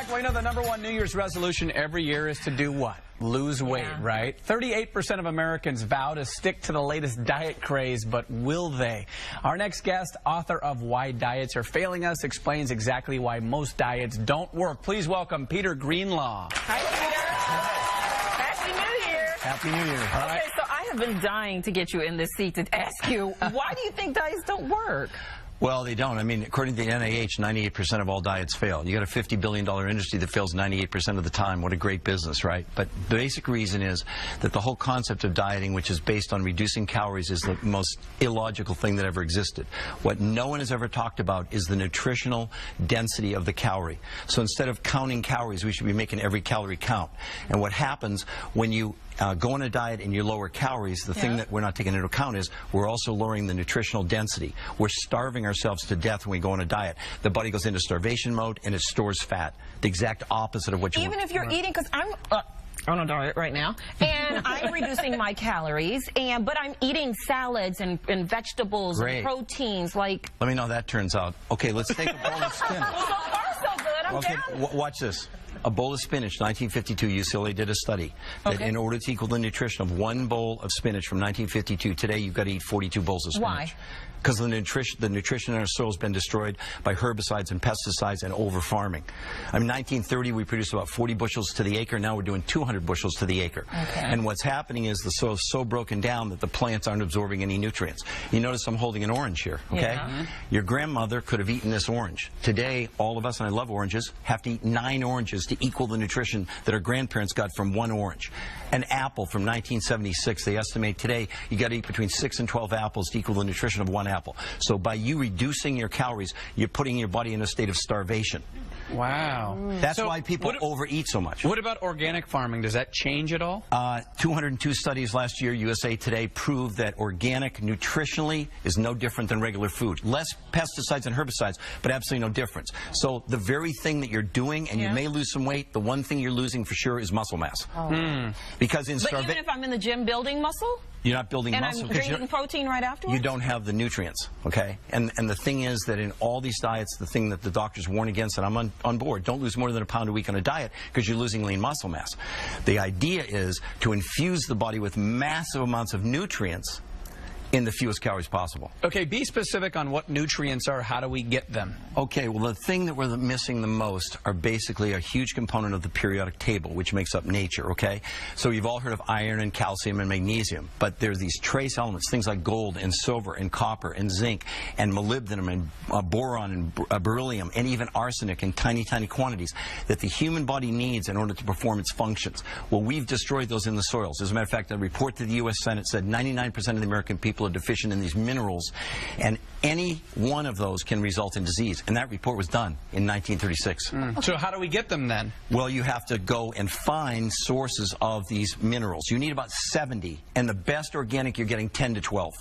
back. Well, you know, the #1 New Year's resolution every year is to do what? Lose weight, right? 38% of Americans vow to stick to the latest diet craze, but will they? Our next guest, author of Why Diets Are Failing Us, explains exactly why most diets don't work. Please welcome Peter Greenlaw. Hi, Peter. Happy New Year. Happy New Year. All right. Okay, so I have been dying to get you in this seat to ask you, why do you think diets don't work? Well, they don't. I mean, according to the NIH, 98% of all diets fail. You got a $50 billion industry that fails 98% of the time. What a great business, right? But the basic reason is that the whole concept of dieting, which is based on reducing calories, is the most illogical thing that ever existed. What no one has ever talked about is the nutritional density of the calorie. So instead of counting calories, we should be making every calorie count. And what happens when you go on a diet and you lower calories, the thing that we're not taking into account is we're also lowering the nutritional density. We're starving ourselves to death when we go on a diet. The body goes into starvation mode and it stores fat. The exact opposite of what you want. Even if you're eating, because I'm on a diet right now, and I'm reducing my calories, but I'm eating salads and vegetables and proteins. Like, let me know how that turns out. Okay, let's take a bowl of spinach. Well, so far so good. I'm down. Watch this. A bowl of spinach, 1952, UCLA did a study that in order to equal the nutrition of one bowl of spinach from 1952, today you've got to eat 42 bowls of spinach. Why? Because the nutrition in our soil has been destroyed by herbicides and pesticides and over-farming. I mean, 1930, we produced about 40 bushels to the acre. Now we're doing 200 bushels to the acre. Okay. And what's happening is the soil is so broken down that the plants aren't absorbing any nutrients. You notice I'm holding an orange here, okay? Yeah. Your grandmother could have eaten this orange. Today, all of us, and I love oranges, have to eat 9 oranges to equal the nutrition that our grandparents got from 1 orange. An apple from 1976, they estimate today you got to eat between 6 and 12 apples to equal the nutrition of 1 apple. So by you reducing your calories, you're putting your body in a state of starvation. Wow. That's why people overeat so much. What about organic farming? Does that change at all? 202 studies last year, USA Today, proved that organic nutritionally is no different than regular food. Less pesticides and herbicides, but absolutely no difference. So the very thing that you're doing, and you may lose some weight, the one thing you're losing for sure is muscle mass. Because in But even if I'm in the gym building muscle? You're not building muscle. And I'm drinking protein right afterwards? You don't have the nutrients, okay? And the thing is that in all these diets, the thing that the doctors warn against, and I'm on board, don't lose more than a pound a week on a diet because you're losing lean muscle mass. The idea is to infuse the body with massive amounts of nutrients in the fewest calories possible. Okay, be specific on what nutrients are. How do we get them? Okay, well, the thing that we're missing the most are basically a huge component of the periodic table, which makes up nature, okay? So you've all heard of iron and calcium and magnesium, but there's these trace elements, things like gold and silver and copper and zinc and molybdenum and boron and beryllium and even arsenic in tiny, tiny quantities that the human body needs in order to perform its functions. Well, we've destroyed those in the soils. As a matter of fact, a report to the U.S. Senate said 99% of the American people are deficient in these minerals, and any one of those can result in disease. And that report was done in 1936. So how do we get them then? Well, you have to go and find sources of these minerals. You need about 70, and the best organic you're getting 10 to 12.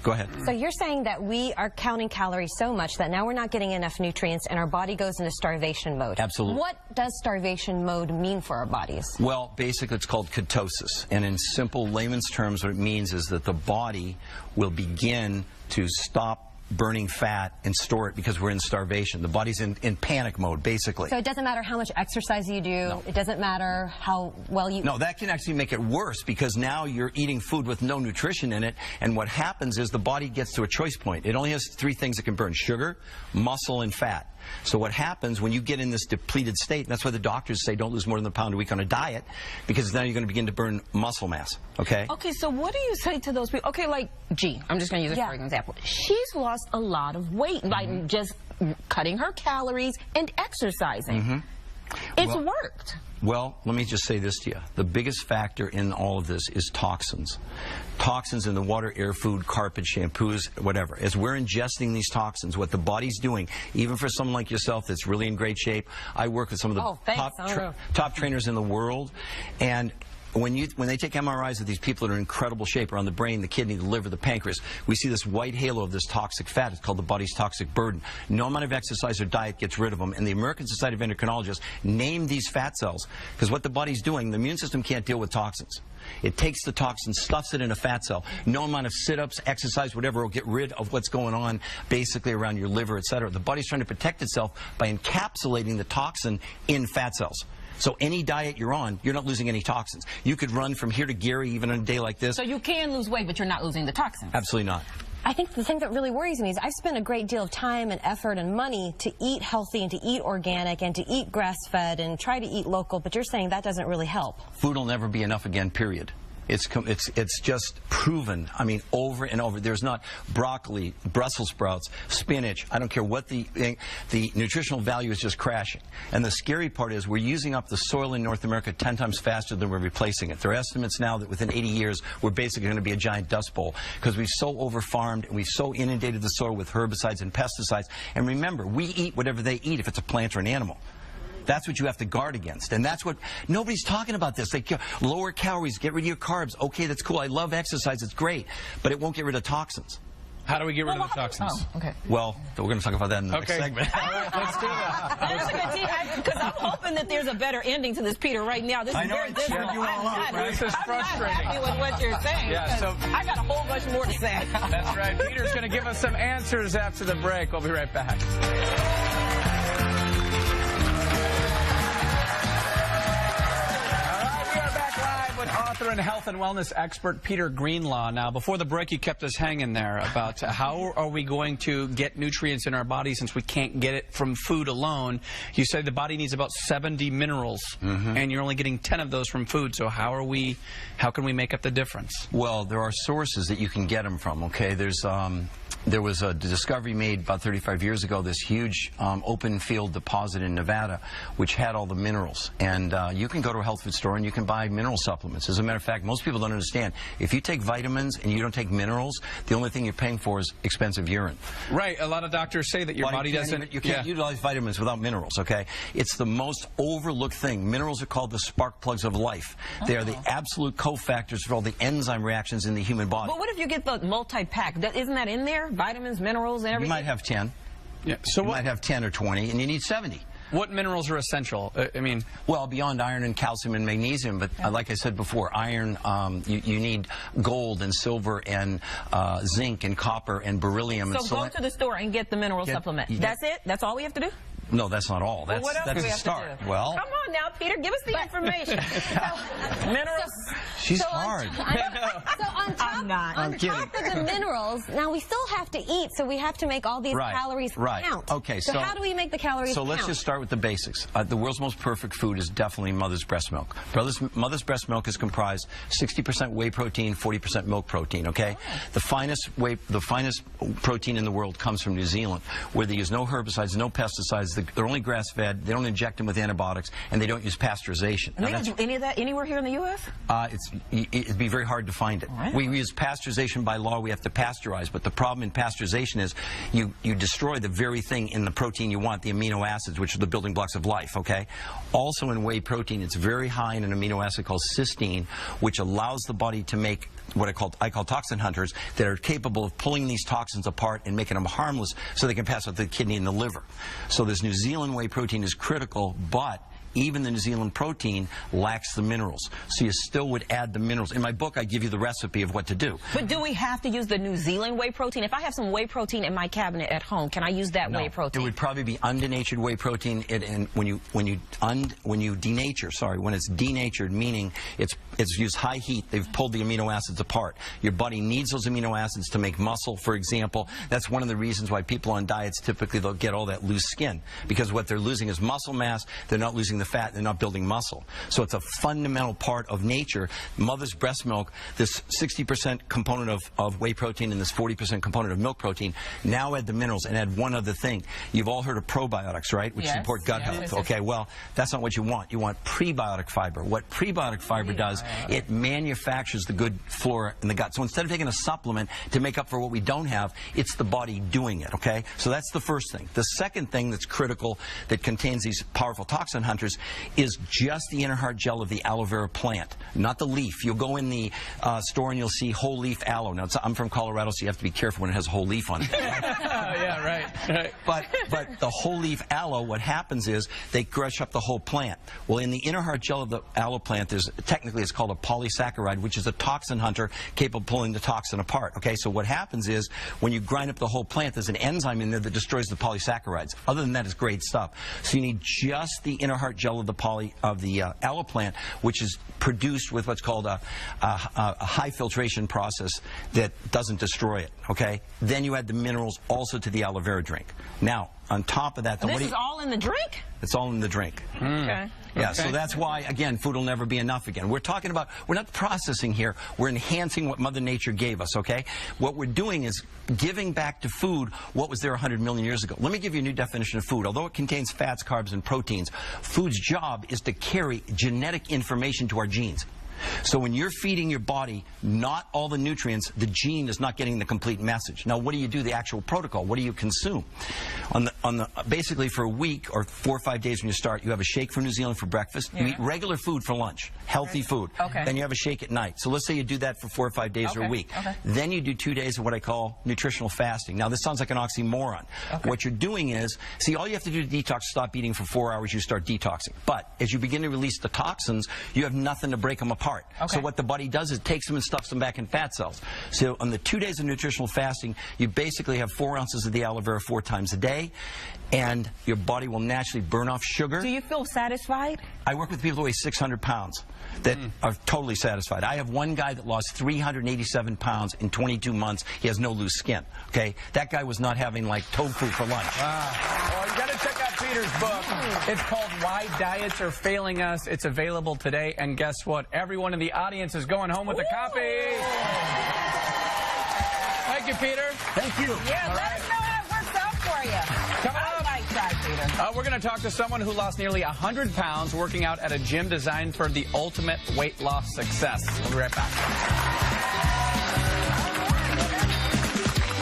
Go ahead. So you're saying that we are counting calories so much that now we're not getting enough nutrients and our body goes into starvation mode. Absolutely. What does starvation mode mean for our bodies? Well, basically it's called ketosis. And in simple layman's terms, what it means is that the body will begin to stop burning fat and store it because we're in starvation. The body's in panic mode, basically. So it doesn't matter how much exercise you do. No. It doesn't matter how well you... No, that can actually make it worse because now you're eating food with no nutrition in it, and what happens is the body gets to a choice point. It only has 3 things it can burn: sugar, muscle, and fat. So what happens when you get in this depleted state, and that's why the doctors say don't lose more than a pound a week on a diet, because now you're going to begin to burn muscle mass, okay? Okay, so what do you say to those people? Okay, like, G, I'm just going to use it for an example. She's lost a lot of weight by just cutting her calories and exercising. It's worked. Well, let me just say this to you. The biggest factor in all of this is toxins. Toxins in the water, air, food, carpet, shampoos, whatever. As we're ingesting these toxins, what the body's doing, even for someone like yourself that's really in great shape, I work with some of the top trainers in the world, and when they take MRIs of these people that are in incredible shape around the brain, the kidney, the liver, the pancreas, we see this white halo of this toxic fat. It's called the body's toxic burden. No amount of exercise or diet gets rid of them. And the American Society of Endocrinologists named these fat cells because what the body's doing, the immune system can't deal with toxins. It takes the toxin, stuffs it in a fat cell. No amount of sit-ups, exercise, whatever will get rid of what's going on basically around your liver, etc. The body's trying to protect itself by encapsulating the toxin in fat cells. So any diet you're on, you're not losing any toxins. You could run from here to Gary even on a day like this. So you can lose weight, but you're not losing the toxins? Absolutely not. I think the thing that really worries me is I've spent a great deal of time and effort and money to eat healthy and to eat organic and to eat grass-fed and try to eat local, but you're saying that doesn't really help. Food will never be enough again, period. It's just proven, I mean, over and over. There's not broccoli, Brussels sprouts, spinach. I don't care what the nutritional value is just crashing. And the scary part is we're using up the soil in North America 10 times faster than we're replacing it. There are estimates now that within 80 years, we're basically going to be a giant dust bowl because we've so over-farmed and we've so inundated the soil with herbicides and pesticides. And remember, we eat whatever they eat if it's a plant or an animal. That's what you have to guard against. And that's what, nobody's talking about this. Like, lower calories, get rid of your carbs. Okay, that's cool. I love exercise. It's great. But it won't get rid of toxins. How do we get rid of the toxins? Oh, okay. Well, we're going to talk about that in the next segment. All right, let's do that. That's a good team, because I'm hoping that there's a better ending to this, Peter, right now. This is very difficult. This is frustrating. I'm not happy with what you're saying. Yeah, so I got a whole bunch more to say. That's right. Peter's going to give us some answers after the break. We'll be right back. With author and health and wellness expert Peter Greenlaw. Now, before the break, you kept us hanging there about how are we going to get nutrients in our body since we can't get it from food alone. You said the body needs about 70 minerals, and you're only getting 10 of those from food. So how can we make up the difference? Well, there are sources that you can get them from, okay? There was a discovery made about 35 years ago, this huge open field deposit in Nevada, which had all the minerals. And you can go to a health food store and you can buy mineral supplements. As a matter of fact, most people don't understand. If you take vitamins and you don't take minerals, the only thing you're paying for is expensive urine. Right. A lot of doctors say that your body doesn't... You can't utilize vitamins without minerals, okay? It's the most overlooked thing. Minerals are called the spark plugs of life. They are the absolute cofactors for all the enzyme reactions in the human body. But what if you get the multi-pack? Isn't that in there? Vitamins, minerals, and everything? You might have 10. Yeah. So you might have 10 or 20, and you need 70. What minerals are essential? I mean... Well, beyond iron and calcium and magnesium, but like I said before, iron, you need gold and silver and zinc and copper and beryllium. So go to the store and get the mineral supplement. That's it? That's all we have to do? No, that's not all. That's, what else that's do we a have start. To do? Well, come on now, Peter, give us the information. Minerals. She's hard. So on top of the minerals, now we still have to eat, so we have to make all these calories count. Okay, so how do we make the calories count? So let's just start with the basics. The world's most perfect food is definitely mother's breast milk. Mother's breast milk is comprised 60% whey protein, 40% milk protein, okay? The finest protein in the world comes from New Zealand, where they use no herbicides, no pesticides. They're only grass-fed. They don't inject them with antibiotics, and they don't use pasteurization. And they don't do any of that anywhere here in the U.S.? It'd be very hard to find it. Right. We use pasteurization by law. We have to pasteurize, but the problem in pasteurization is you destroy the very thing in the protein you want, the amino acids, which are the building blocks of life, okay? Also in whey protein, it's very high in an amino acid called cysteine, which allows the body to make what I call toxin hunters that are capable of pulling these toxins apart and making them harmless so they can pass out the kidney and the liver. So this New Zealand whey protein is critical, but even the New Zealand protein lacks the minerals. So you still would add the minerals. In my book, I give you the recipe of what to do. But do we have to use the New Zealand whey protein? If I have some whey protein in my cabinet at home, can I use that whey protein? It would probably be undenatured whey protein. And when it's denatured, meaning it's used high heat, they've pulled the amino acids apart. Your body needs those amino acids to make muscle, for example. That's one of the reasons why people on diets typically they'll get all that loose skin, because what they're losing is muscle mass. They're not losing the fat, they're not building muscle. So it's a fundamental part of nature. Mother's breast milk, this 60% component of whey protein and this 40% component of milk protein, now add the minerals and add one other thing. You've all heard of probiotics, right? Which support gut health. Okay, well, that's not what you want. You want prebiotic fiber. What prebiotic fiber does, it manufactures the good flora in the gut. So instead of taking a supplement to make up for what we don't have, it's the body doing it, okay? So that's the first thing. The second thing that's critical that contains these powerful toxin hunters citrus is just the inner heart gel of the aloe vera plant, not the leaf. You'll go in the store and you'll see whole leaf aloe. Now, I'm from Colorado, so you have to be careful when it has a whole leaf on it. Yeah, right. But the whole leaf aloe, what happens is they crush up the whole plant. Well, in the inner heart gel of the aloe plant, technically it's called a polysaccharide, which is a toxin hunter capable of pulling the toxin apart. Okay, so what happens is when you grind up the whole plant, there's an enzyme in there that destroys the polysaccharides. Other than that, it's great stuff. So you need just the inner heart gel of the aloe plant, which is produced with what's called a high filtration process that doesn't destroy it. Okay, then you add the minerals also to the aloe vera drink. Now, on top of that, this is all in the drink? It's all in the drink. Okay. Yeah, so that's why, again, food will never be enough again. We're talking about, we're not processing here, we're enhancing what Mother Nature gave us, okay? What we're doing is giving back to food what was there 100 million years ago. Let me give you a new definition of food. Although it contains fats, carbs, and proteins, food's job is to carry genetic information to our genes. So when you're feeding your body not all the nutrients, the gene is not getting the complete message. Now, what do you do? The actual protocol. What do you consume? Basically, for a week or 4 or 5 days when you start, you have a shake from New Zealand for breakfast. You eat regular food for lunch, healthy food. Okay. Then you have a shake at night. So let's say you do that for 4 or 5 days or a week. Then you do 2 days of what I call nutritional fasting. Now, this sounds like an oxymoron. What you're doing is, see, all you have to do to detox, stop eating for 4 hours, you start detoxing. But as you begin to release the toxins, you have nothing to break them apart. So what the body does is it takes them and stuffs them back in fat cells. So on the 2 days of nutritional fasting, you basically have 4 ounces of the aloe vera 4 times a day, and your body will naturally burn off sugar. Do you feel satisfied? I work with people who weigh 600 pounds that are totally satisfied. I have one guy that lost 387 pounds in 22 months. He has no loose skin. Okay, that guy was not having like tofu for lunch. Well, you got to check out Peter's book. It's called Why Diets Are Failing Us. It's available today, and guess what? Everyone in the audience is going home with a copy. Thank you, Peter. Thank you. Yeah, let us know how it works out for you. Coming up, Peter. we're going to talk to someone who lost nearly 100 pounds working out at a gym designed for the ultimate weight loss success. We'll be right back.